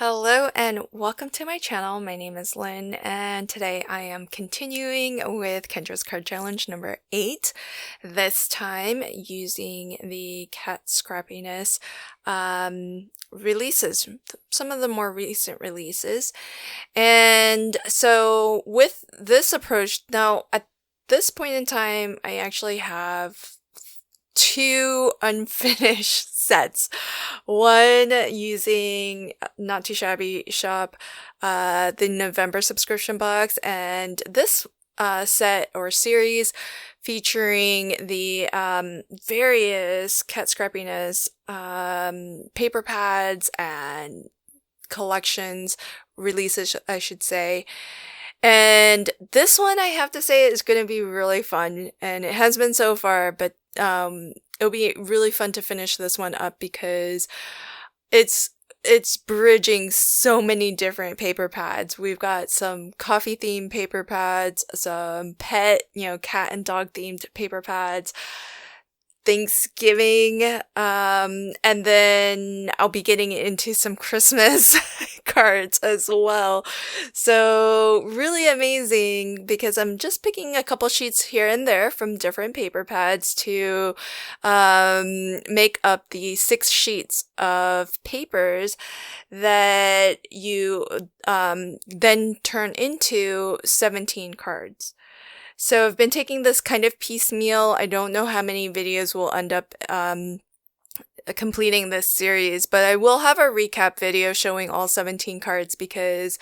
Hello and welcome to my channel. My name is Lynn and today I am continuing with Kendra's Card Challenge number 8. This time using the cat scrappiness releases, some of the more recent releases. And so with this approach, now at this point in time, I actually have two unfinished sets. One using Not Too Shabby Shop, the November subscription box, and this set or series featuring the various cat scrappiness paper pads and collections, releases, I should say. And this one, I have to say, is going to be really fun, and it has been so far, but it'll be really fun to finish this one up because it's bridging so many different paper pads. We've got some coffee themed paper pads, some pet, cat and dog themed paper pads, Thanksgiving, and then I'll be getting into some Christmas cards as well. So really amazing because I'm just picking a couple sheets here and there from different paper pads to make up the 6 sheets of papers that you then turn into 17 cards. So I've been taking this kind of piecemeal. I don't know how many videos will end up completing this series, but I will have a recap video showing all 17 cards because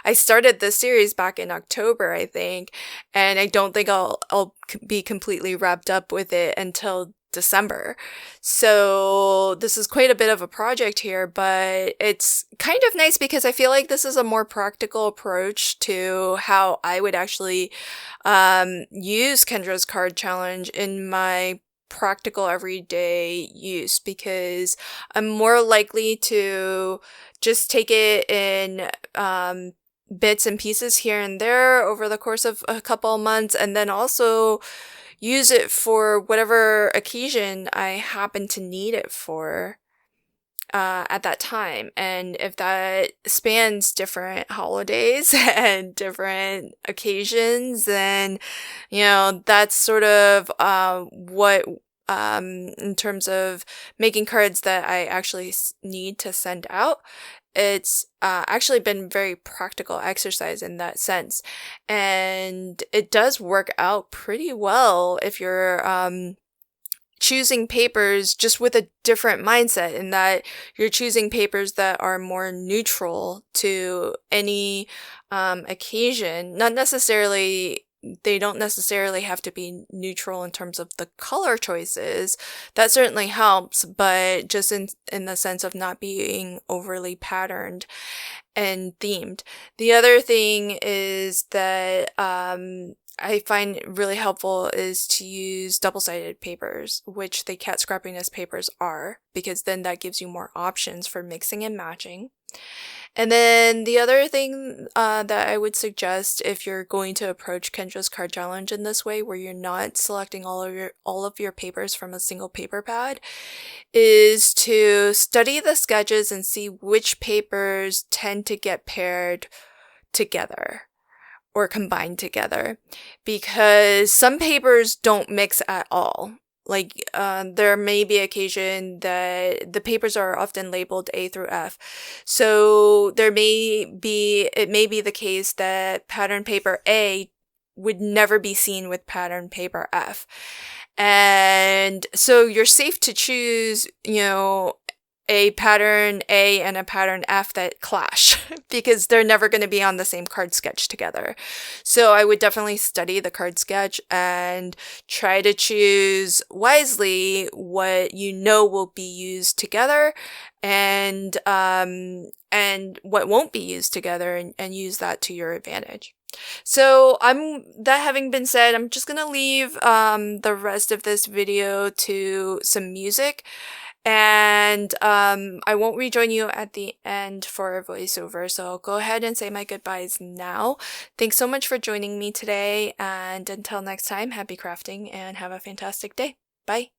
I started this series back in October, I think, and I don't think I'll be completely wrapped up with it until December. So this is quite a bit of a project here, but it's kind of nice because I feel like this is a more practical approach to how I would actually use Kendra's Card Challenge in my practical everyday use, because I'm more likely to just take it in bits and pieces here and there over the course of a couple of months, and then also use it for whatever occasion I happen to need it for at that time. And if that spans different holidays and different occasions, then, that's sort of what in terms of making cards that I actually need to send out. It's actually been very practical exercise in that sense. And it does work out pretty well if you're choosing papers just with a different mindset, in that you're choosing papers that are more neutral to any occasion. They don't necessarily have to be neutral in terms of the color choices. That certainly helps, but just in the sense of not being overly patterned and themed. The other thing is that I find really helpful is to use double-sided papers, which the cat scrappiness papers are, because then that gives you more options for mixing and matching. And then the other thing that I would suggest if you're going to approach Kendra's Card Challenge in this way, where you're not selecting all of your papers from a single paper pad, is to study the sketches and see which papers tend to get paired together or combined together, because some papers don't mix at all. Like, there may be occasion that the papers are often labeled A through F. So it may be the case that pattern paper A would never be seen with pattern paper F. And so you're safe to choose, a pattern A and a pattern F that clash because they're never going to be on the same card sketch together. So I would definitely study the card sketch and try to choose wisely what will be used together and what won't be used together, and use that to your advantage. So that having been said, I'm just going to leave the rest of this video to some music. And I won't rejoin you at the end for a voiceover, so I'll go ahead and say my goodbyes now. Thanks so much for joining me today, and until next time, happy crafting and have a fantastic day. Bye!